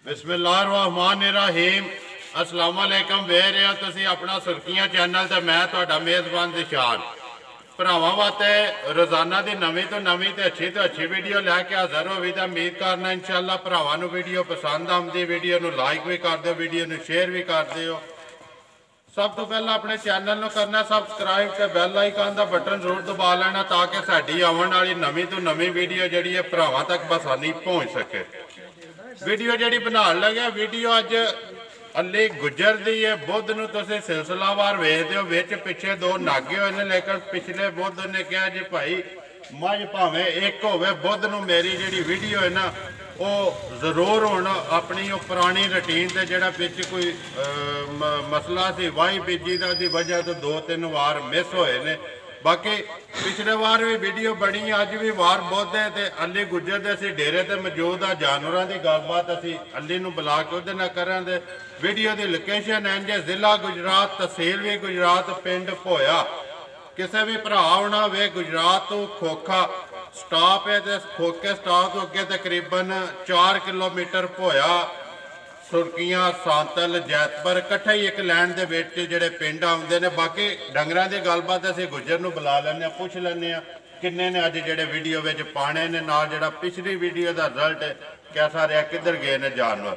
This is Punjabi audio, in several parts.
बिस्मिल्लाहिर्रहमानिर्रहीम अस्सलाम वालेकुम वे रहे हो तुसी अपना सुर्खियां चैनल ते मैं तुहाडा मेज़बान दिशान भरावां वास्ते रोजाना की नवीं तो नवीं तो अच्छी वीडियो लैके हाज़र हो भी उम्मीद करना इंशाअल्लाह भरावां नूं वीडियो पसंद आउंदी वीडियो नूं लाइक भी कर दो वीडियो नूं शेयर भी कर दिओ। सब तो पहला अपने चैनल नूं करना सबसक्राइब ते बैल आइकन का बटन जरूर दबा लेना ताकि साडी आउण वाली नवीं तो नवीं वीडियो जिहड़ी है भरावां तक बसानी पहुँच सके। वीडियो जी बना लगे वीडियो अज अली गुजर दी है बुध नूं तुसीं सिलसिलावार वेखदे हो विच पिछे दो नागे होए ने लेकिन पिछले बुध ने कहा जी भाई मझ भावें एक होवे बुध नूं मेरी जिहड़ी वीडियो है ना वो जरूर हुण अपनी वो पुरानी रूटीन से जिहड़ा पिछ कोई मसला सी वाही बीजी दा दी वजह तो 2-3 वार मिस होए ने। बाकी पिछले वार भी वीडियो बनी अज भी वार बहुत है तो अली गुजर दे असीं डेरे ते मौजूद आ जानवरों की गलबात असीं अली नूं बुला के उहदे नाल करां दे। वीडियो की लोकेशन है जे जिला गुजरात तहसील भी गुजरात पिंड भोया किसी भी भरा आना वे गुजरात तो खोखा स्टॉप है तो खोखे स्टॉप तो अगे तकरीबन 4 किलोमीटर भोया सुरखियां सांतल जैतपुर कट्ठे ही एक लैंड के विच जिहड़े पिंड आउंदे ने। बाकी डंगरां दी गलबात असीं गुजर नूं बुला लैंदे पुछ लैंदे आ किन्ने ने अज जिहड़े वीडियो विच पाने ने नाल जिहड़ा पिछली वीडियो का रिजल्ट कैसा रहा किधर गए ने जानवर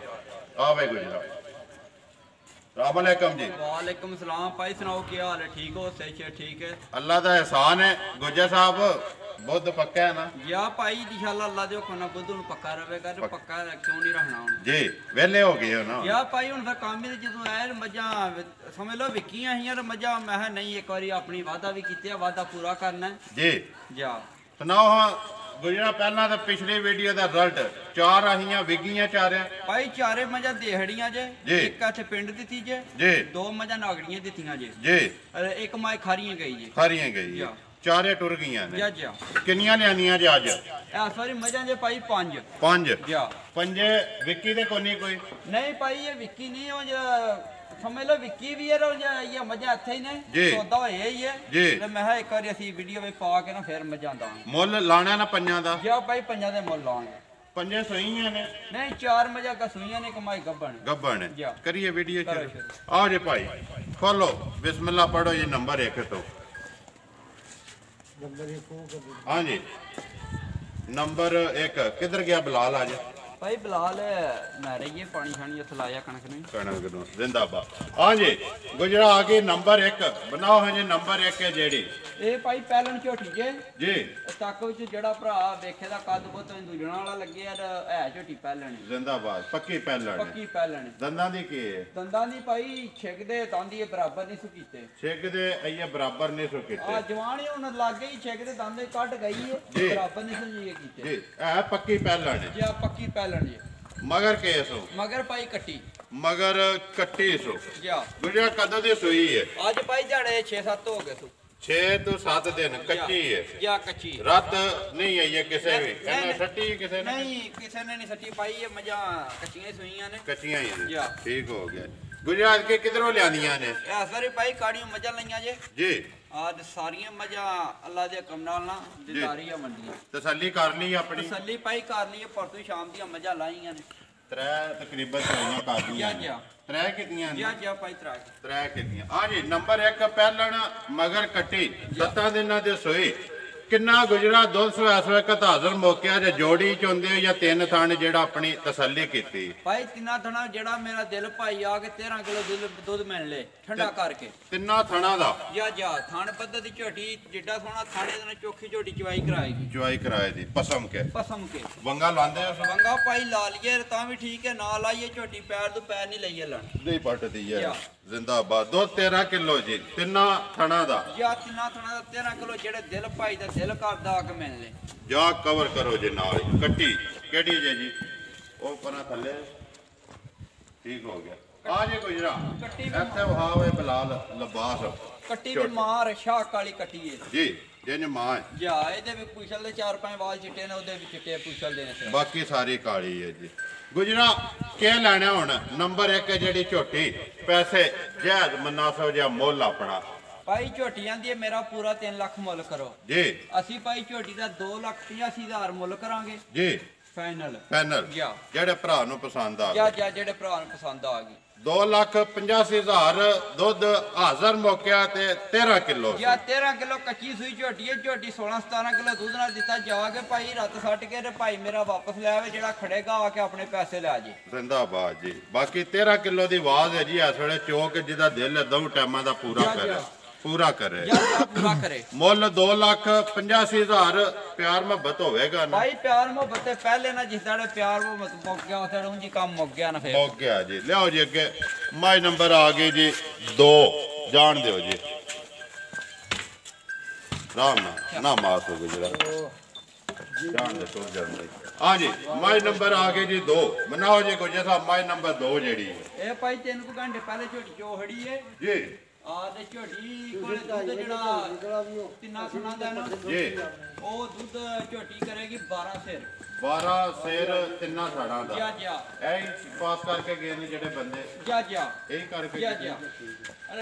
आवे गुजरा। अस्सलाम वालेकुम जी। वालेकुम सलाम भाई सुनाओ क्या हाल है ठीक हो सही है ठीक है अल्लाह का एहसान है। गुजर साहब बुध पक्का है ना या भाई इंशाअल्लाह अल्लाह दे हुक्म नाल बुध नूं पक्का रहेगा ते पक्का क्यों नहीं रहना हुण जी वेले हो गए हो ना या भाई हुण दा काम ही जदों आए मजा समझ लो विकियां हियां ते मजा मैं नहीं एक बारी अपनी वादा भी कीते वादा पूरा करना है जी जा सुनाओ। हाँ गुजरा पहला तो पिछली वीडियो का रिजल्ट 4 आहियां विगियां चारे भाई चारे मजा देहड़ियां जे एक इत्थे पिंड दित्ती जे जी 2 मजा नागड़ियां दित्तियां जे जी एक माई खारियां गई जे खारियां गई चारे टुर गई ने जा जा किन्नियां लियानियां जे अज सॉरी मजा जे भाई 5 जा पंजे विक्की दे कोनी कोई नहीं भाई ये विक्की नहीं हो जा समझ लो विक्की भी है ये मजा इत्थे ही ने सौदा होया ही है जी ते मैं एक बार असीं वीडियो में पा के ना फिर मजा दा मुੱਲ लाना ना पंजां दा जा भाई पंजां दे मुੱਲ लांगे पंजे सोईयां ने नहीं 4 मजा का सुइयां ने कमाई गब्बन करिए वीडियो आओ जी भाई खोलो बिस्मिल्लाह पढ़ो ये नंबर 1 तो हाँ जी नंबर 1 किधर गया बिलाल आज भाई बिलाल मैं रही पानी शानी लाया कणक नूं जिंदाबाद। हाँ जी गुजरा आ गई नंबर 1 बनाओ है जी नंबर 1 है जेड़ी ये भाई पहलन झोटी जे जी तक विच जेड़ा भरा वेखे दा कद बहुत दूजणा वाला लगे यार है झोटी पहलन जिंदाबाद पक्की पहलन दंदां दी की है दंदां दी भाई छिक दे दांदी बराबर नहीं सु कीते छिक दे ये बराबर नहीं सु कीते आ जवान ही हुन लागे ही छिक दे दांदे कट गई है बराबर नहीं सु ये कीते जी है पक्की पहलन जी पक्की पहलन जी मगर केस हो मगर भाई कट्टी मगर कट्टी सो जा गुजरा कदों दी सुई है आज भाई झाड़े 6-7 हो गए सु 6 तो 7 दिन कच्ची है या कच्ची रात नहीं आई है किसे भी कहना सट्टी किसे ने नहीं किसे ने नहीं सट्टी पाई है मजा कच्चियां सुइयां ने कच्चियां ही ने ठीक हो गया। गुजरात के किधरों लियानियां ने ए सारे भाई काड़ियों मजा लईयां जे जी आज सारियां मजा अल्लाह दे हुक्म नाल ना दिदारी आ मंडियां तसल्ली कर ली अपनी तसल्ली भाई कर ली परसों शाम दी मजा लाईयां ने 3 तकरीबन सुइयां कर दियां जा 3 कितनियां ने जा भाई 3 कितनियां। हाँ जी नंबर 1 पहलन मगर कट्टी 7 दिनां दे सोई किन्ना गुजरा 200 इस वक्त हाजिर मौके जे जोड़ी चुनते हो या 3 थण जेड़ा अपनी तसल्ली कीती भाई 3 थणा जेड़ा मेरा दिल भाई आके 13 किलो दूध मिल ले ठंडा करके 3 थणा दा जा थण पद्धति दी झोटी जिड्डा सोना थाने दे चोखी झोटी चवाई कराएगी पसम के वंगा लांदे हो वंगा भाई ला लिए तां भी ठीक है ना लाइए झोटी पैर तो पैर नहीं लइए लन नहीं पटदी है जिंदाबाद। दो 13 किलो जी 3 थणा दा या 3 थणा दा 13 किलो जेड़े दिल भाई दा दिल करदा आके मिल ले जा कवर करो जी नाल कट्टी केड़ी जे जी ओ पना थल्ले ठीक हो गया। आ जी गुजरा कट्टी इत्थे वहावे बिलाल लबास कट्टी दी मार शाह काली कट्टी है जी जिन मां है जा ਇਹਦੇ ਵੀ ਪੁਛਲ ਦੇ 4-5 ਵਾਲ ਚਿੱਟੇ ਨੇ ਉਹਦੇ ਵੀ ਚਿੱਟੇ ਪੁਛਲ ਦੇ ਨੇ बाकी सारी काली है जी। गुजरा क्या लेना हुण नंबर 1 जेड़ी झोटी पैसे जायज मुनासिब जिहा मुੱਲ अपना भाई झोटियां दी मेरा पूरा 3 लाख मुल करो जी। असी भाई झोटी का 2,85,000 मुल करांगे जी ਫਾਈਨਲ ਫਾਈਨਲ ਜਿਹੜੇ ਭਰਾ ਨੂੰ ਪਸੰਦ ਆ ਗਿਆ ਜਿਹੜੇ ਭਰਾ ਨੂੰ ਪਸੰਦ ਆ ਗਈ 2,85,000 ਦੁੱਧ ਹਾਜ਼ਰ ਮੌਕਿਆ ਤੇ 13 ਕਿਲੋ 13 ਕਿਲੋ ਕੱਚੀ ਸੂਈ ਝੋਟੀ ਹੈ। ਝੋਟੀ 16-17 ਕਿਲੋ ਦੁੱਧ ਨਾਲ ਦਿੱਤਾ ਜਾਵਾਂਗੇ ਭਾਈ ਰੱਤ ਸੱਟ ਕੇ ਤੇ ਭਾਈ ਮੇਰਾ ਵਾਪਸ ਲੈ ਆਵੇ ਜਿਹੜਾ ਖੜੇਗਾ ਆ ਕੇ ਆਪਣੇ ਪੈਸੇ ਲੈ ਜੇ। ਜ਼ਿੰਦਾਬਾਦ ਜੀ। ਬਾਕੀ 13 ਕਿਲੋ ਦੀ ਆਵਾਜ਼ ਹੈ ਜੀ ਇਸ ਵੇਲੇ ਚੋਕ ਜਿਹਦਾ ਦਿਲ ਹੈ ਦੋ ਟਾਈਮਾਂ ਦਾ ਪੂਰਾ ਕਰੇ ਪੂਰਾ ਕਰੇ ਮੁੱਲ 2,85,000 ਪਿਆਰ ਮੁਹੱਬਤ ਹੋਵੇਗਾ ਨਾ ਭਾਈ ਪਿਆਰ ਮੁਹੱਬਤ ਤੇ ਪਹਿਲੇ ਨਾ ਜਿਸ ਦਾ ਪਿਆਰ ਮੁਹੱਬਤ ਮੁੱਕ ਗਿਆ ਉਸੇ ਨੂੰ ਜੀ ਕੰਮ ਮੁੱਕ ਗਿਆ ਨਾ ਫੇਰ ਮੁੱਕ ਗਿਆ ਜੀ। ਲਿਆਓ ਜੀ ਅੱਗੇ ਮਾਈ ਨੰਬਰ ਆ ਗਈ ਜੀ 2 ਜਾਣ ਦਿਓ ਜੀ ਰਾਮ ਨਾ ਮਾਸ ਹੋ ਗਿਆ ਜਾਣ ਦੇ ਟੁੱਟ ਜਾਂਦੇ। ਹਾਂ ਜੀ ਮਾਈ ਨੰਬਰ ਆ ਗਈ ਜੀ 2 ਮਨਾਓ ਜੀ ਕੋਈ ਜੈਸਾ ਮਾਈ ਨੰਬਰ 2 ਜਿਹੜੀ ਹੈ ਇਹ ਭਾਈ 3 ਘੰਟੇ ਪਹਿਲੇ ਝੋਟੀ ਚੋਹੜੀ ਹੈ ਜੀ ਆ ਤੇ ਝੋਟੀ ਕੋਲੇ ਦੁੱਧ ਜਿਹੜਾ ਤਿੰਨਾ ਸੁਣਾ ਦਾ ਨਾ ਜੀ ਉਹ ਦੁੱਧ ਝੋਟੀ ਕਰੇਗੀ 12 ਸਿਰ ਤਿੰਨਾਂ ਸਾੜਾਂ ਦਾ ਜਾ ਐ ਪਾਸ ਕਰਕੇ ਗਏ ਨੇ ਜਿਹੜੇ ਬੰਦੇ ਜਾ ਇਹ ਕਰਕੇ ਜਾ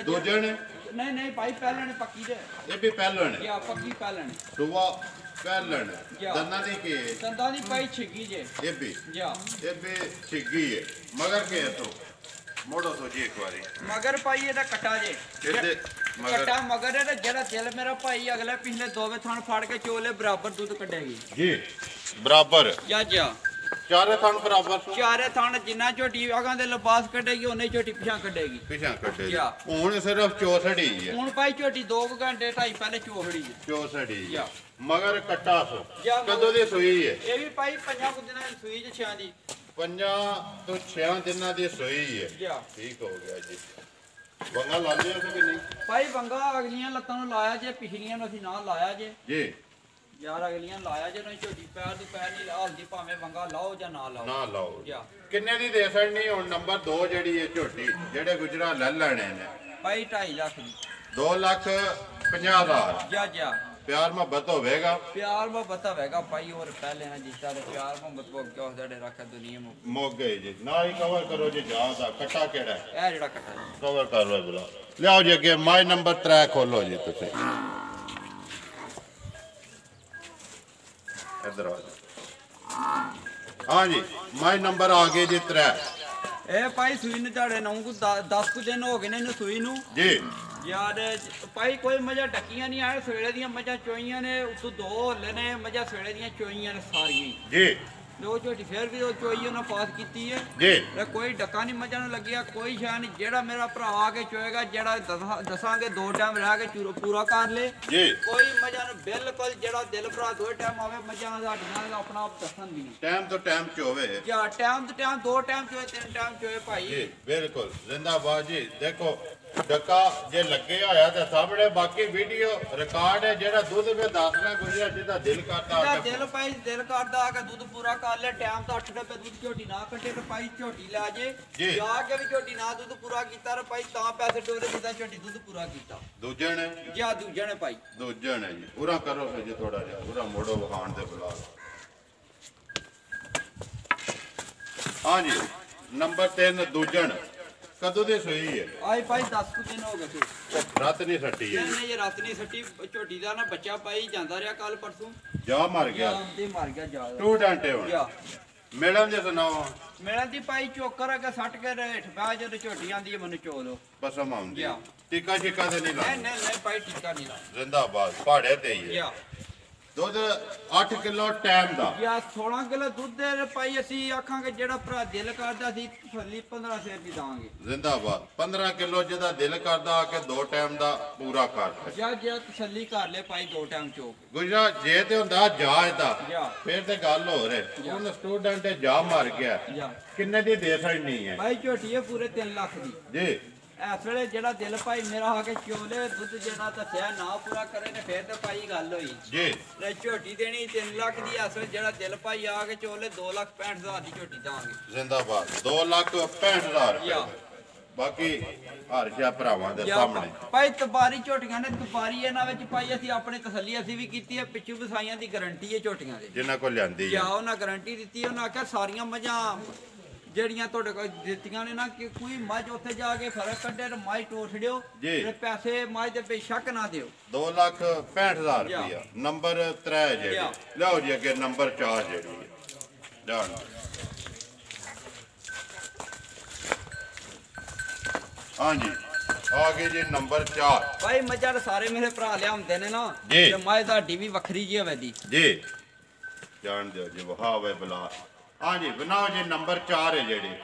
ਦੂਜੇ ਨੇ ਨਹੀਂ ਭਾਈ ਪਹਿਲਾਂ ਨੇ ਪੱਕੀ ਦੇ ਇਹ ਵੀ ਪਹਿਲਣ ਜਾ ਪੱਕੀ ਪਹਿਲਾਂ ਦੁਆ ਪਹਿਲਣ ਦੰਨਾਂ ਦੀ ਕੀ ਦੰਦਾਂ ਦੀ ਭਾਈ ਛਿੱਗੀ ਜੇ ਇਹ ਵੀ ਛਿੱਗੀ ਹੈ ਮਗਰ ਕੇ ਤੋਂ ਮੋੜੋ ਤੋਂ ਜੀ ਇੱਕ ਵਾਰੀ ਮਗਰ ਭਾਈ ਇਹਦਾ ਕੱਟਾ ਜੇ ਕੱਟਾ ਮਗਰ ਇਹਦਾ ਜਿਹੜਾ ਦਿਲ ਮੇਰਾ ਭਾਈ ਅਗਲੇ ਪਿਛਲੇ ਦੋਵੇਂ ਥਣ ਫੜ ਕੇ ਚੋਲੇ ਬਰਾਬਰ ਦੁੱਧ ਕੱਢੇਗੀ ਜੀ ਬਰਾਬਰ ਜਾ ਚਾਰੇ ਥਣ ਬਰਾਬਰ ਚਾਰੇ ਥਣ ਜਿੰਨਾ ਝੋਟੀ ਅਗਾਂ ਦੇ ਲਿਬਾਸ ਕੱਢੇਗੀ ਉਹਨੇ ਝੋਟੀ ਪਿਛਾਂ ਕੱਢੇਗੀ ਹੁਣ ਸਿਰਫ ਚੋਸੜੀ ਹੈ ਹੁਣ ਭਾਈ ਝੋਟੀ 2 ਘੰਟੇ 2.5 ਪਹਿਲੇ ਚੋਹੜੀ ਹੈ ਚੋਸੜੀ ਮਗਰ ਕੱਟਾ ਸੋ ਕਦੋਂ ਦੀ ਸੂਈ ਹੈ ਇਹ ਵੀ ਭਾਈ 5 ਦਿਨਾਂ ਦੀ ਸੂਈ ਚ 6 ਦੀ 5 ਤੋਂ 6 ਦਿਨਾਂ ਦੀ ਸੂਈ ਹੈ ਠੀਕ ਹੋ ਗਿਆ ਜੀ। ਵੰਗਾ ਲਾਉਂਦੇ ਹੋ ਕਿ ਨਹੀਂ ਭਾਈ ਵੰਗਾ ਅਗਲੀਆਂ ਲੱਤਾਂ ਨੂੰ ਲਾਇਆ ਜੇ ਪਿਛਲੀਆਂ ਨੂੰ ਅਸੀਂ ਨਾ ਲਾਇਆ ਜੇ ਜੀ ਯਾਰ ਅਗਲੀਆਂ ਲਾਇਆ ਜੇ ਨਹੀਂ ਝੋਟੀ ਪੈਰ ਤੋਂ ਪੈਰ ਨਹੀਂ ਹਾਲਦੀ ਭਾਵੇਂ ਵੰਗਾ ਲਾਓ ਜਾਂ ਨਾ ਲਾਓ ਕਿੰਨੇ ਦੀ ਦੇ ਸਕਣੀ ਹੁਣ ਨੰਬਰ 2 ਜਿਹੜੀ ਹੈ ਝੋਟੀ ਜਿਹੜੇ ਗੁਜਰਾ ਲੈ ਲੈਣੇ ਨੇ ਭਾਈ 2.5 ਲੱਖ ਦੀ 2,50,000 ਜਾ ਪਿਆਰ ਮੁਹੱਬਤ ਹੋਵੇਗਾ ਪਿਆਰ ਮੁਹੱਬਤ ਹੋਵੇਗਾ ਭਾਈ ਹੋਰ ਪਹਿਲੇ ਨਾ ਜਿਸ ਤਰ੍ਹਾਂ ਪਿਆਰ ਮੁਹੱਬਤ ਕੋ ਕਿਉਂ ਸਾਡੇ ਰੱਖਾ ਦੁਨੀਆ ਮੁੱਕ ਗਏ ਜੀ ਨਾ ਹੀ ਕਵਰ ਕਰੋ ਜੀ ਜਾ ਦਾ ਕੱਟਾ ਕਿਹੜਾ ਹੈ ਇਹ ਜਿਹੜਾ ਕੱਟਾ ਕਵਰ ਕਰ ਲਓ ਬੁਲਾ ਲਿਆਓ ਜੀ ਅੱਗੇ ਮਾਈ ਨੰਬਰ 3 ਖੋਲੋ ਜੀ ਤੁਸੀਂ ਇੱਧਰ ਆ ਹਾਂ ਜੀ ਮਾਈ ਨੰਬਰ ਆ ਗਏ ਜੀ 3 ਇਹ ਭਾਈ ਸੂਈ ਨੇ ਤੁਹਾਡੇ 10 ਕੁ ਦਿਨ ਹੋ ਗਏ ਨੇ ਇਹਨੂੰ ਸੂਈ ਨੂੰ ਜੀ ਯਾਰ ਭਾਈ ਕੋਈ ਮੱਝਾਂ ਟੱਕੀਆਂ ਨਹੀਂ ਆਏ ਸਵੇਲੇ ਦੀਆਂ ਮੱਝਾਂ ਚੋਈਆਂ ਨੇ ਉਤੋਂ 2 ਹੱਲੇ ਨੇ ਮੱਝਾਂ ਸਵੇਲੇ ਦੀਆਂ ਚੋਈਆਂ ਨੇ ਸਾਰੀਆਂ ਜੀ ਉਹ ਝੋਟੀ ਫੇਰ ਵੀ ਉਹ ਚੋਈ ਉਹਨਾਂ ਪਾਸ ਕੀਤੀ ਹੈ ਜੀ ਕੋਈ ਡੱਕਾ ਨਹੀਂ ਮੱਝਾਂ ਨੂੰ ਲੱਗਿਆ ਕੋਈ ਸ਼ਾ ਨਹੀਂ ਜਿਹੜਾ ਮੇਰਾ ਭਰਾ ਆ ਕੇ ਚੋਏਗਾ ਜਿਹੜਾ ਦੱਸਾਂਗੇ 2 ਟਾਈਮ ਰਹਿ ਕੇ ਪੂਰਾ ਕਰ ਲੇ ਜੀ ਕੋਈ ਮੱਝਾਂ ਨੂੰ ਬਿਲਕੁਲ ਜਿਹੜਾ ਦਿਲ ਭਰਾ 2 ਟਾਈਮ ਆਵੇ ਮੱਝਾਂ ਦਾ ਸਾਡੀਆਂ ਆਪਣਾ ਆਪ ਦੱਸਣ ਦੀ ਟਾਈਮ ਤੋਂ ਟਾਈਮ ਚੋਵੇ ਜਾਂ ਟਾਈਮ ਤੋਂ ਟਾਈਮ 2 ਟਾਈਮ ਚੋਏ 3 ਟਾਈਮ ਚੋਏ ਭਾਈ ਜੀ ਬਿਲਕੁਲ ਜ਼ਿੰਦਾਬਾਦ ਜੀ। ਦੇਖੋ ਡੱਕਾ ਜੇ ਲੱਗੇ ਹੋਇਆ ਤੇ ਸਾਹਮਣੇ ਬਾਕੀ ਵੀਡੀਓ ਰਿਕਾਰਡ ਹੈ ਜਿਹੜਾ ਦੁੱਧ ਵੀ ਦੱਸਣਾ ਗੁਜਰਿਆ ਜਿਹਦਾ ਦਿਲ ਕਰਦਾ ਦਿਲ ਭਾਈ ਦਿਲ ਕਰਦਾ ਆ ਕੇ ਦੁੱਧ ਪੂਰਾ ਕਰ ਲੈ ਟਾਈਮ ਤਾਂ 8 ਰੁਪਏ ਦੁੱਧ ਝੋਟੀ ਨਾ ਕੱਟੇ ਤੇ ਭਾਈ ਝੋਟੀ ਲੈ ਜੇ ਜਾ ਕੇ ਵੀ ਝੋਟੀ ਨਾ ਦੁੱਧ ਪੂਰਾ ਕੀਤਾ ਤੇ ਭਾਈ ਤਾਂ ਪੈਸੇ ਟੋਰੇ ਜਿੱਦਾਂ ਝੋਟੀ ਦੁੱਧ ਪੂਰਾ ਕੀਤਾ ਦੂਜੇ ਨੇ ਜਾਂ ਦੂਜੇ ਨੇ ਭਾਈ ਦੂਜੇ ਨੇ ਜੀ ਪੂਰਾ ਕਰੋ ਫਿਰ ਜੀ ਥੋੜਾ ਜਿਹਾ ਪੂਰਾ ਮੋੜੋ ਵਖਾਣ ਦੇ ਬੁਲਾ ਹਾਂ ਜੀ ਨੰਬਰ 3 ਦੂਜਣ ਕਦੋਂ ਦੀ ਸੋਈ ਹੈ ਆਈ ਭਾਈ 10 ਕੁ ਦਿਨ ਹੋ ਗਏ ਸੀ ਰਾਤ ਨਹੀਂ ਸੱਟੀ ਹੈ ਨਹੀਂ ਇਹ ਰਾਤ ਨਹੀਂ ਸੱਟੀ ਝੋਟੀ ਦਾ ਨਾ ਬੱਚਾ ਪਾਈ ਜਾਂਦਾ ਰਿਹਾ ਕੱਲ ਪਰਸੋਂ ਜਾ ਮਰ ਗਿਆ ਜਾ ਟੂ ਡਾਂਟੇ ਹੁਣ ਮਿਲਣ ਦੇ ਸੁਣਾਓ ਮਿਲਣ ਦੀ ਭਾਈ ਚੋਕਰ ਅਗੇ ਸੱਟ ਕੇ ਰੇਠ ਬਾ ਜਦ ਝੋਟੀ ਆਂਦੀ ਮੈਨੂੰ ਚੋਲੋ ਪਸਮ ਆਉਂਦੀ ਟਿੱਕਾ ਛਿੱਕਾ ਤੇ ਨਹੀਂ ਲਾ ਨਹੀਂ ਭਾਈ ਟਿੱਕਾ ਨਹੀਂ ਲਾ ਜ਼ਿੰਦਾਬਾਦ ਪਹਾੜੇ ਤੇ ਹੀ ਹੈ ਦੁੱਧ 8 ਕਿਲੋ ਟਾਈਮ ਦਾ ਯਾ 16 ਕਿਲੋ ਦੁੱਧ ਦੇ ਭਾਈ ਅਸੀਂ ਆਖਾਂਗੇ ਜਿਹੜਾ ਭਰਾ ਦਿਲ ਕਰਦਾ ਸੀ ਫਰਲੀ 15 ਸਿਰ ਦੀ ਦਾਂਗੇ ਜ਼ਿੰਦਾਬਾਦ 15 ਕਿਲੋ ਜਿਹਦਾ ਦਿਲ ਕਰਦਾ ਆ ਕੇ 2 ਟਾਈਮ ਦਾ ਪੂਰਾ ਕਰ ਜਾਂ ਤਸੱਲੀ ਕਰ ਲੈ ਭਾਈ 2 ਟਾਈਮ ਚੋਕ ਗੁਜਰਾ ਜੇ ਤੇ ਹੁੰਦਾ ਜਾਜ ਦਾ ਫਿਰ ਤੇ ਗੱਲ ਹੋ ਰਹੀ ਹੁਣ ਸਟੂਡੈਂਟ ਜਾ ਮਰ ਗਿਆ ਕਿੰਨੇ ਦੀ ਦੇ ਸਕਣੀ ਹੈ ਭਾਈ ਝੋਟੀ ਹੈ ਪੂਰੇ 3 ਲੱਖ ਦੀ ਜੀ ਇਸ ਵੇਲੇ ਜਿਹੜਾ ਦਿਲ ਭਾਈ ਮੇਰਾ ਆ ਕੇ ਚੋਲੇ ਦੁੱਧ ਜਿਹੜਾ ਦੱਸਿਆ ਨਾ ਪੂਰਾ ਕਰੇ ਤੇ ਫੇਰ ਤੇ ਭਾਈ ਗੱਲ ਹੋਈ ਜੀ ਤੇ ਝੋਟੀ ਦੇਣੀ 3 ਲੱਖ ਦੀ ਇਸ ਵੇਲੇ ਜਿਹੜਾ ਦਿਲ ਭਾਈ ਆ ਕੇ ਚੋਲੇ 2,65,000 ਦੀ ਝੋਟੀ ਦਾਂਗੇ ਜ਼ਿੰਦਾਬਾਦ 2,65,000 ਰੁਪਏ ਬਾਕੀ ਹਰ ਸ਼ਾ ਭਰਾਵਾਂ ਦੇ ਸਾਹਮਣੇ ਭਾਈ ਤਬਾਰੀ ਝੋਟੀਆਂ ਨੇ ਤਬਾਰੀ ਇਹਨਾਂ ਵਿੱਚ ਭਾਈ ਅਸੀਂ ਆਪਣੀ ਤਸੱਲੀ ਅਸੀਂ ਵੀ ਕੀਤੀ ਹੈ ਪਿੱਛੂ ਵਸਾਈਆਂ ਦੀ ਗਾਰੰਟੀ ਹੈ ਝੋਟੀਆਂ ਦੀ ਜਿਨ੍ਹਾਂ ਕੋਲ ਲਿਆਂਦੀ ਹੈ ਉਹਨਾਂ ਗਾਰੰਟੀ ਦਿੱਤੀ ਉਹਨਾਂ ਆਖਿਆ ਸਾਰੀਆਂ ਮੱਝਾਂ ਜਿਹੜੀਆਂ ਤੁਹਾਡੇ ਕੋਲ ਦਿੱਤੀਆਂ ਨੇ ਨਾ ਕਿ ਕੋਈ ਮੱਝ ਉੱਥੇ ਜਾ ਕੇ ਫਰਕ ਕੱਢੇ ਤੇ ਮੱਝ ਟੋਟ ਛੜਿਓ ਤੇ ਪੈਸੇ ਮੱਝ ਦੇ ਬੇਸ਼ੱਕ ਨਾ ਦਿਓ 2,65,000 ਰੁਪਇਆ ਨੰਬਰ 3 ਜਿਹੜੀ ਲਿਆਓ ਜੀ ਅੱਗੇ ਨੰਬਰ 4 ਜਿਹੜੀ ਜਾਣ ਹਾਂਜੀ ਆ ਗਏ ਜੀ ਨੰਬਰ 4 ਭਾਈ ਮੱਝਾਂ ਸਾਰੇ ਮੇਰੇ ਭਰਾ ਲਿਆਉਂਦੇ ਨੇ ਨਾ ਤੇ ਮੱਝ ਤੁਹਾਡੀ ਵੀ ਵੱਖਰੀ ਜੀ ਹੋਵੇ ਦੀ ਜੀ ਜਾਣ ਦਿਓ ਜੀ ਵਹਾਵੇ ਬਲਾ ਹਾਂਜੀ ਬਣਾਓ ਜੀ ਨੰਬਰ 4 ਹੈ ਜਿਹੜੀ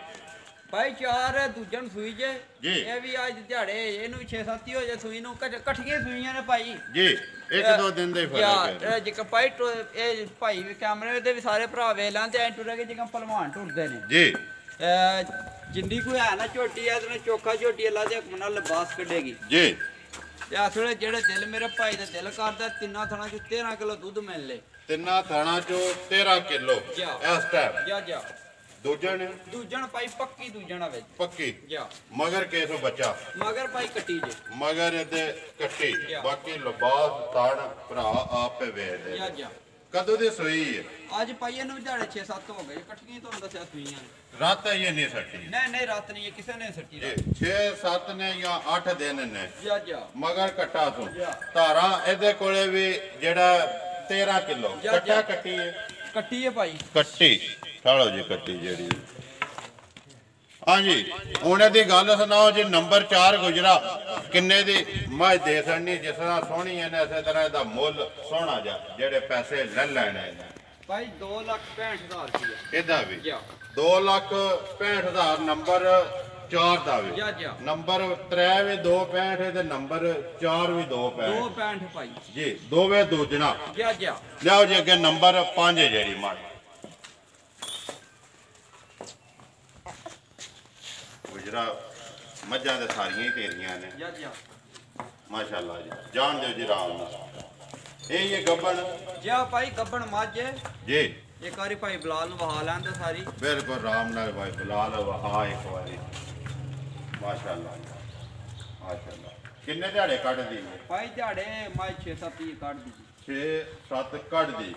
ਭਾਈ 4 ਦੂਜਣ ਸੂਈ ਜੇ ਜੀ ਇਹ ਵੀ ਅੱਜ ਦਿਹਾੜੇ ਇਹਨੂੰ ਵੀ 6-7 ਹੀ ਹੋ ਜੇ ਸੂਈ ਨੂੰ ਇਕੱਠੀਆਂ ਸੂਈਆਂ ਨੇ ਭਾਈ ਜੀ ਇੱਕ ਦੋ ਦਿਨ ਦੇ ਫਰਕ ਹੈ ਜੇ ਭਾਈ ਇਹ ਭਾਈ ਵੀ ਕੈਮਰੇ ਦੇ ਵੀ ਸਾਰੇ ਭਰਾ ਵੇਖ ਲਾਂ ਤੇ ਐ ਟੁਰੇ ਕੇ ਜਿਵੇਂ ਭਲਵਾਨ ਟੁਰਦੇ ਨੇ ਜੀ ਜਿੰਦੀ ਕੋਈ ਹੈ ਨਾ ਝੋਟੀ ਐ ਤੇ ਚੋਖਾ ਝੋਟੀ ਅੱਲਾ ਦੇ ਹੁਕਮ ਨਾਲ ਲਿਬਾਸ ਕੱਢੇਗੀ ਜੀ ਤੇ ਇਸ ਵੇਲੇ ਜਿਹੜੇ ਦਿਲ ਮੇਰੇ ਭਾਈ ਦਾ ਦਿਲ ਕਰਦਾ ਤਿੰਨਾਂ ਥਣਾ ਚ 13 ਕਿਲੋ ਦੁੱਧ ਮਿਲ ਲੇ ਤਿੰਨਾਂ ਥਾਣਾ ਚੋਂ 13 ਕਿਲੋ ਇਸ ਟਾਈਮ ਜਾ ਦੂਜਣ ਭਾਈ ਪੱਕੀ ਦੂਜਣ ਆਵੇ ਪੱਕੀ ਜਾ ਮਗਰ ਕੇਸੋ ਬੱਚਾ ਮਗਰ ਭਾਈ ਕੱਟੀ ਜੇ ਮਗਰ ਇਹਦੇ ਕੱਟੀ ਬਾਕੀ ਲਿਬਾਸ ਤਾਣ ਭਰਾ ਆਪੇ ਵੇਚਦੇ ਜਾ ਕਦੋਂ ਦੀ ਸੂਈ ਹੈ ਅੱਜ ਭਾਈ ਇਹਨੂੰ ਦਿਹਾੜੇ 6-7 ਹੋ ਗਏ ਇਕੱਠੀਆਂ ਤੁਹਾਨੂੰ ਦੱਸਿਆ ਸੂਈਆਂ ਰਾਤ ਇਹ ਨਹੀਂ ਸੱਟੀ ਨਹੀਂ ਰਾਤ ਨਹੀਂ ਕਿਸੇ ਨੇ ਸੱਟੀ 6-7 ਨੇ ਜਾਂ 8 ਦਿਨ ਨੇ ਜਾ ਮਗਰ ਕੱਟਾ ਤੋਂ ਧਾਰਾਂ ਇਹਦੇ ਕੋਲੇ ਵੀ ਜਿਹੜਾ 13 ਕਿਲੋ ਕੱਟਾ ਕੱਟੀ ਹੈ ਭਾਈ ਕੱਟੀ ਛਾਲੋ ਜੀ ਕੱਟੀ ਜਿਹੜੀ ਹਾਂਜੀ ਹੁਣ ਇਹਦੀ ਗੱਲ ਸੁਣਾਓ ਜੀ ਨੰਬਰ 4 ਗੁਜਰਾ ਕਿੰਨੇ ਦੀ ਮੱਝ ਦੇ ਸੜਨੀ ਜਿਸ ਤਰ੍ਹਾਂ ਸੋਹਣੀ ਹੈ ਨਾ ਇਸੇ ਤਰ੍ਹਾਂ ਇਹਦਾ ਮੁੱਲ ਸੋਹਣਾ ਜਾ ਜਿਹੜੇ ਪੈਸੇ ਲੈ ਲੈਣੇ ਨੇ ਭਾਈ 2,65,000 ਰੁਪਇਆ ਇਹਦਾ ਵੀ 2,65,000 ਨੰਬਰ 4 ਦਾ ਵੀ ਨੰਬਰ 3 ਵੀ 265 ਤੇ ਨੰਬਰ 4 ਵੀ 265 ਭਾਈ ਜੀ ਦੋਵੇਂ ਦੂਜਣਾ ਜਾ ਲਿਆਓ ਜੀ ਅੱਗੇ ਨੰਬਰ 5 ਜਿਹੜੀ ਮੱਝ ਗੁਜਰਾ ਮੱਝਾਂ ਦੇ ਸਾਰੀਆਂ ਹੀ ਤੇਰੀਆਂ ਨੇ ਜਾ ਮਾਸ਼ਾਅੱਲਾ ਜੀ ਜਾਣ ਦਿਓ ਜੀ ਰਾਮ ਨਾਲ ਇਹ ਗੱਬਣ ਜਾ ਭਾਈ ਗੱਬਣ ਮੱਝ ਜੀ ਇੱਕ ਵਾਰੀ ਭਾਈ ਬਲਾਲ ਨੂੰ ਵਹਾ ਲੈਣ ਤੇ ਸਾਰੀ ਬਿਲਕੁਲ ਰਾਮ ਨਾਲ ਭਾਈ ਬਲਾਲ ਵਹਾ ਇੱਕ ਵਾਰੀ ਮਾਸ਼ਾਅੱਲਾ ਕਿੰਨੇ ਦਿਹਾੜੇ ਕੱਢਦੀ ਭਾਈ ਦਿਹਾੜੇ ਮੱਝ 6-7 ਕੱਢਦੀ 6-7 ਕੱਢਦੀ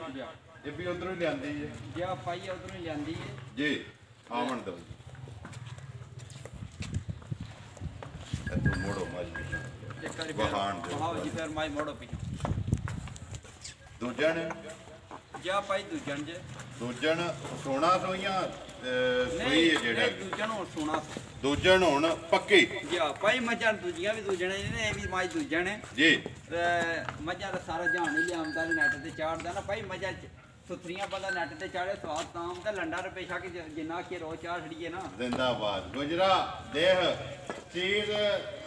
ਇਹ ਵੀ ਉਧਰੋਂ ਹੀ ਲਿਆਂਦੀ ਹੈ ਜਾ ਭਾਈ ਉਧਰੋਂ ਹੀ ਲਿਆਂਦੀ ਹੈ ਜੀ ਆਵਣ ਦੋ ਮੋੜੋ ਮੱਝ ਇੱਕ ਵਾਰੀ ਵਹਾਓ ਜੀ ਫਿਰ ਮੱਝ ਮੋੜੋ ਪਿੱਛੋਂ ਦੂਜਣ ਜਾ ਭਾਈ ਦੂਜਣ ਸੋਨਾ ਸੋਈਆਂ ਸੋਈ ਹੈ ਜਿਹੜਾ ਦੂਜਣ ਹੁਣ ਸੋਨਾ ਦੂਜਣ ਹੁਣ ਪੱਕੀ ਜਾ ਭਾਈ ਮੱਝਾਂ ਦੂਜੀਆਂ ਵੀ ਦੂਜਣ ਨੇ ਇਹ ਵੀ ਮੱਝ ਦੂਜਣ ਹੈ ਜੀ ਮੱਝਾਂ ਦਾ ਸਾਰਾ ਜਹਾਨ ਹੀ ਲਿਆਉਂਦਾ ਨੈਟ ਤੇ ਚਾੜਦਾ ਨਾ ਭਾਈ ਮੱਝਾਂ ਸੁਥਰੀਆਂ ਬੰਦਾ ਨੈਟ ਤੇ ਚਾੜੇ ਸਵਾਦ ਤਾਂ ਹੁੰਦਾ ਲੰਡਾ ਰੁਪਏ ਛੱਕ ਜਿੰਨਾ ਕਿ ਰੋ ਚਾੜ ਛੜੀਏ ਨਾ ਜ਼ਿੰਦਾਬਾਦ ਗੁਜਰਾ ਦੇਖ ਚੀਜ਼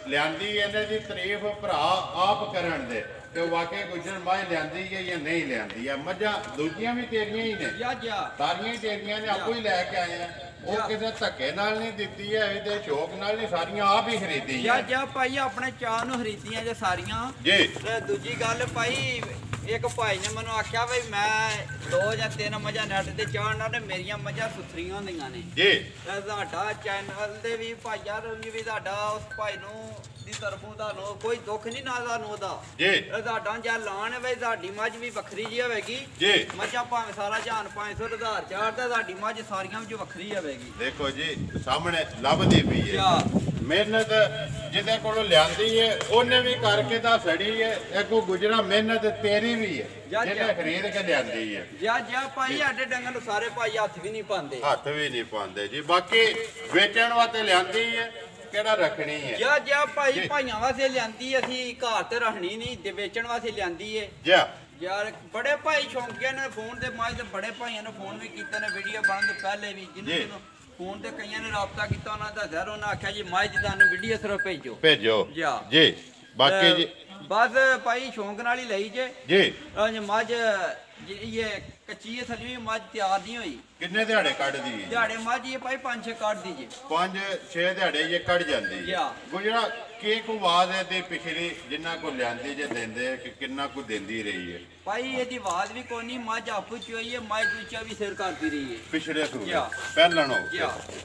ਲਿਆਂਦੀ ਇਹਨੇ ਦੀ ਤਾਰੀਫ ਭਰਾ ਆਪ ਕਰਨ ਦੇ ਕਿ ਵਾਕਈ ਗੁਜਰ ਮੱਝ ਲਿਆਂਦੀ ਹੈ ਜਾਂ ਨਹੀਂ ਲਿਆਂਦੀ ਹੈ ਮੱਝਾਂ ਦੂਜੀਆਂ ਵੀ ਤੇਰੀਆਂ ਹੀ ਨੇ ਸਾਰੀਆਂ ਹੀ ਤੇਰੀਆਂ ਨੇ ਆਪੋ ਹੀ ਲੈ ਕੇ ਆਏ ਆ ਉਹ ਕਿਸੇ ਧੱਕੇ ਨਾਲ ਨਹੀਂ ਦਿੱਤੀ ਹੈ ਇਹਦੇ ਸ਼ੌਕ ਨਾਲ ਨਹੀਂ ਸਾਰੀਆਂ ਆਪ ਹੀ ਖਰੀਦੀ ਜਾ ਭਾਈ ਆਪਣੇ ਚਾਹ ਨੂੰ ਖਰੀਦੀਆਂ ਜੇ ਸਾਰੀਆਂ ਜੀ ਤੇ ਦੂਜੀ ਗੱਲ ਭਾਈ ਇੱਕ ਭਾਈ ਨੇ ਮੈਨੂੰ ਆਖਿਆ ਬਈ ਮੈਂ 2 ਜਾਂ 3 ਮੱਝਾਂ ਨੈਟ ਤੇ ਚਾੜਨਾ ਤੇ ਮੇਰੀਆਂ ਮੱਝਾਂ ਸੁਥਰੀਆਂ ਹੁੰਦੀਆਂ ਨੇ ਜੀ ਤੇ ਤੁਹਾਡਾ ਚੈਨਲ ਦੇ ਵੀ ਭਾਈ ਯਾਰ ਵੀ ਤੁਹਾਡਾ ਉਸ ਭਾਈ ਨੂੰ ਦੀ ਤਰਫੋਂ ਤੁਹਾਨੂੰ ਕੋਈ ਦੁੱਖ ਨਹੀਂ ਨਾ ਤੁਹਾਨੂੰ ਉਹਦਾ ਜੀ ਤੁਹਾਡਾ ਜਾਂ ਲਾਣ ਬਈ ਤੁਹਾਡੀ ਮੱਝ ਵੀ ਵੱਖਰੀ ਜੀ ਹੋਵੇਗੀ ਜੀ ਮੱਝਾਂ ਭਾਵੇਂ ਸਾਰਾ ਜਹਾਨ 500 ਹਜ਼ਾਰ ਚਾੜਦਾ ਤੁਹਾਡੀ ਮੱਝ ਸਾਰੀਆਂ ਵਿੱਚ ਵੱਖਰੀ ਹੋਵੇਗੀ ਦੇਖੋ ਜੀ ਸਾਹਮਣੇ ਲੱਭਦੀ ਵੀ ਹੈ ਮਿਹਨਤ ਜਿਹਦੇ ਕੋਲੋਂ ਲਿਆਂਦੀ ਹੈ ਉਹਨੇ ਵੀ ਕਰਕੇ ਤਾਂ ਸੜੀ ਹੈ ਅੱਗੋਂ ਗੁਜਰਾ ਮਿਹਨਤ ਤੇਰੀ ਵੀ ਹੈ ਜਿਹਨੇ ਖਰੀਦ ਕੇ ਲਿਆਂਦੀ ਹੈ ਜਾ ਭਾਈ ਸਾਡੇ ਡੰਗਰ ਨੂੰ ਸਾਰੇ ਭਾਈ ਹੱਥ ਵੀ ਨਹੀਂ ਪਾਉਂਦੇ ਜੀ ਬਾਕੀ ਵੇਚਣ ਵਾਸਤੇ ਲਿਆਂਦੀ ਹੈ ਕਿਹੜਾ ਰੱਖਣੀ ਹੈ ਜਾ ਭਾਈ ਭਾਈਆਂ ਵਾਸਤੇ ਲਿਆਂਦੀ ਅਸੀਂ ਘਰ ਤੇ ਰੱਖਣੀ ਨਹੀਂ ਤੇ ਵੇਚਣ ਵਾਸਤੇ ਲਿਆਂਦੀ ਹੈ ਯਾਰ ਬੜੇ ਭਾਈ ਸ਼ੌਂਕੀਆਂ ਨੇ ਫੋਨ ਤੇ ਮਾਝ ਤੇ ਬੜੇ ਭਾਈਆਂ ਨੇ ਫੋਨ ਵੀ ਕੀਤੇ ਨੇ ਵੀਡੀਓ ਬਣਨ ਤੋਂ ਪਹਿਲੇ ਵੀ ਜਿਹਨੂੰ ਫੋਨ ਤੇ ਕਈਆਂ ਨੇ ਰਾਬਤਾ ਕੀਤਾ ਉਹਨਾਂ ਦਾ ਜ਼ਹਿਰ ਉਹਨਾਂ ਆਖਿਆ ਜੀ ਮਾਝ ਤੁਹਾਨੂੰ ਵੀਡੀਓ ਸਿਰਫ ਭੇਜੋ ਜੀ ਬਾਕੀ ਜੀ ਬਸ ਭਾਈ ਸ਼ੌਂਕ ਨਾਲ ਹੀ ਲਈ ਜੀ ਮੱਝ ਇਹ ਕੱਚੀ ਹੈ ਥਲੀ ਮੱਝ ਤਿਆਰ ਨਹੀਂ ਹੋਈ ਕਿੰਨੇ ਦਿਹਾੜੇ ਕੱਢਦੀ ਹੈ ਦਿਹਾੜੇ ਮੱਝ ਇਹ ਭਾਈ 5-6 ਕੱਢਦੀ ਜੇ 5-6 ਦਿਹਾੜੇ ਇਹ ਕੱਢ ਜਾਂਦੀ ਹੈ ਗੁਜਰਾ ਕੀ ਕੋ ਆਵਾਜ਼ ਹੈ ਤੇ ਪਿਛਲੀ ਜਿੰਨਾ ਕੋ ਲਿਆਂਦੀ ਜੇ ਦਿੰਦੇ ਕਿ ਕਿੰਨਾ ਕੋ ਦਿੰਦੀ ਰਹੀ ਹੈ ਭਾਈ ਇਹਦੀ ਆਵਾਜ਼ ਵੀ ਕੋਈ ਨਹੀਂ ਮੱਝ ਆਪੂ ਚ ਹੋਈ ਹੈ ਮੱਝ ਦੂਜਾ ਵੀ ਸਿਰ ਕਰਦੀ ਰਹੀ ਹੈ ਪਿਛਲੇ ਸੂਏ ਪਹਿਲਾਂ ਨੂੰ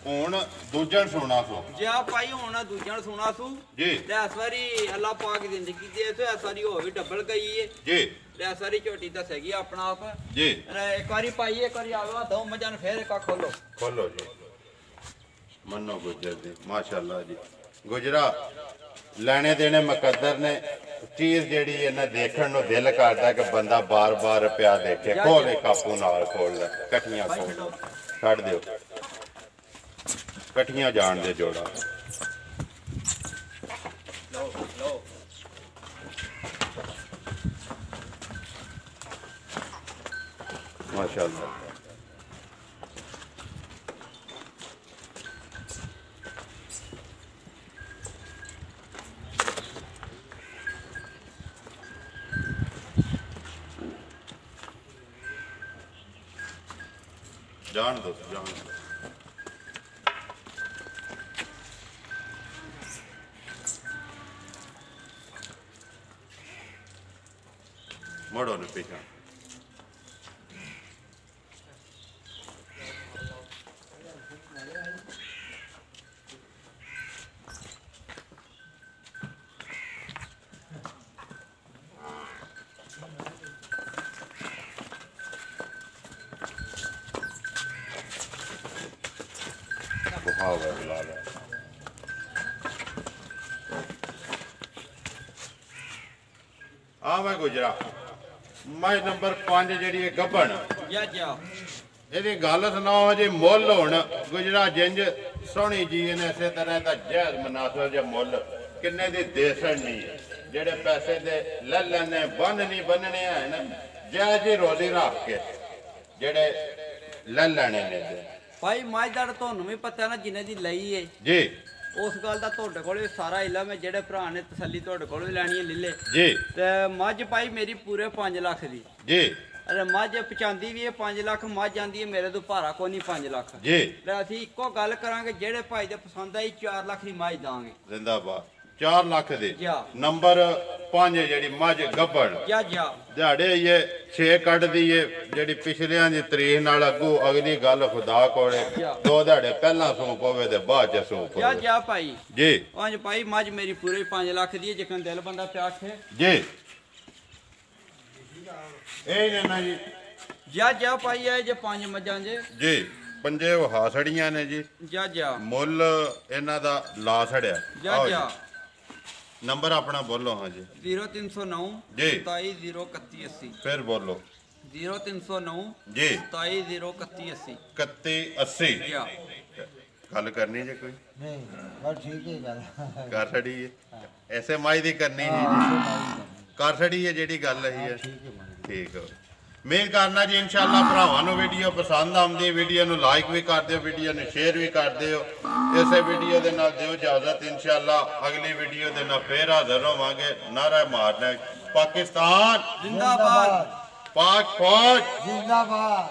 ਹੁਣ ਦੂਜਣ ਸੁਣਾ ਸੋ ਭਾਈ ਹੁਣ ਦੂਜਣ ਸੁਣਾ ਸੂ ਜੀ ਤੇ ਇਸ ਵਾਰੀ ਅੱਲਾਹ ਪਾਕ ਜ਼ਿੰਦਗੀ ਦੇ ਇਸ ਵਾਰੀ ਹੋ ਵੀ ਡਬਲ ਗਈ ਹੈ ਜੀ ਲੈ ਸਾਰੀ ਝੋਟੀ ਤਾਂ ਹੈਗੀ ਆਪਣਾ ਆਪ ਜੀ ਇੱਕ ਵਾਰੀ ਪਾਈ ਇੱਕ ਵਾਰੀ ਆਵਾ ਦੋ ਮੱਝਾਂ ਨੂੰ ਫੇਰ ਇੱਕ ਖੋਲੋ ਜੀ ਮੰਨੋ ਗੁਜਰ ਦੀ ਮਾਸ਼ਾਅੱਲਾ ਜੀ ਗੁਜਰਾ ਲੈਣੇ ਦੇਣੇ ਮੁਕੱਦਰ ਨੇ ਚੀਜ਼ ਜਿਹੜੀ ਇਹਨਾਂ ਦੇਖਣ ਨੂੰ ਦਿਲ ਕਰਦਾ ਕਿ ਬੰਦਾ ਬਾਰ-ਬਾਰ ਪਿਆ ਦੇਖੇ ਖੋਲੇ ਕਾਪੂ ਨਾਲ ਖੋਲ ਲੈ ਇਕੱਠੀਆਂ ਖੋਲ ਛੱਡ ਦਿਓ ਇਕੱਠੀਆਂ ਜਾਣ ਦੇ ਜੋੜਾ माशाअल्लाह जान दो जान दो मोड़ो ने पीछा गुजरा मज नंबर 5 जी गब्बन ये गल सुनाओ जी मुल हुण गुजरा जिंज सोहनी जी ने इस तरह का जायज मुनासिब जो मुल किन्ने दी देसन नहीं जेड़े पैसे दे ले लेने बन नहीं बनने हैं जायज ही रोजी रख के जेड़े ले लेने ने भाई मजदार तुहानू भी पता ना जिन्हें दी लई है जी उस गल का तुहाडे कोल सारा इलम है जेड़े भरा ने तसल्ली तुहाडे कोल भी लैनी है ले जी ते मझ भाई मेरी पूरे 5 लाख दी जी अरे मझ पचांदी भी है 5 लाख मझ आंदी है मेरे तो भारा कोई नहीं 5 लाख जी ते असीं इक्को गल करांगे जेड़े भाई दे पसंद आई 4 लाख दी मझ दांगे जिंदाबाद 4 लाख दी नंबर 5 जेड़ी मझ गब्बन दिहाड़े ये 6 कट दी है जेड़ी पिछलियां दी तरीक नाल अगू अगली गल खुदा कोले 2 दिहाड़े पहला सूप होवे ते बाद च सूप होवे जा भाई जी पंज भाई मझ मेरी पूरे 5 लाख दी है जिकन दिल बंदा प्यास है जी ए ने ना जी जा भाई है जे 5 मझां जे जी पंजे वहा सड़ियां ने जी जा मुल इन्हां दा ला सड़िया जा नंबर अपना बोलो हाँ जी 0309 जी 270180 फिर बोलो 0309 जी 270180 3180 गल करनी जे कोई नहीं बस ठीक है गल कर छड़ी है ऐसे माई दी करनी जी कर छड़ी है जेड़ी गल है ठीक है मेल करना जी इंशाअल्लाह भरावां नूं वीडियो पसंद आउंदी वीडियो नूं लाइक भी कर दिओ वीडियो नूं शेयर भी कर दिओ इस वीडियो दे नाल दिओ इजाजत इंशाअल्लाह अगली वीडियो दे नाल फिर हाज़र होवांगे नारा मारना पाकिस्तान जिंदाबाद पाक फौज जिंदाबाद।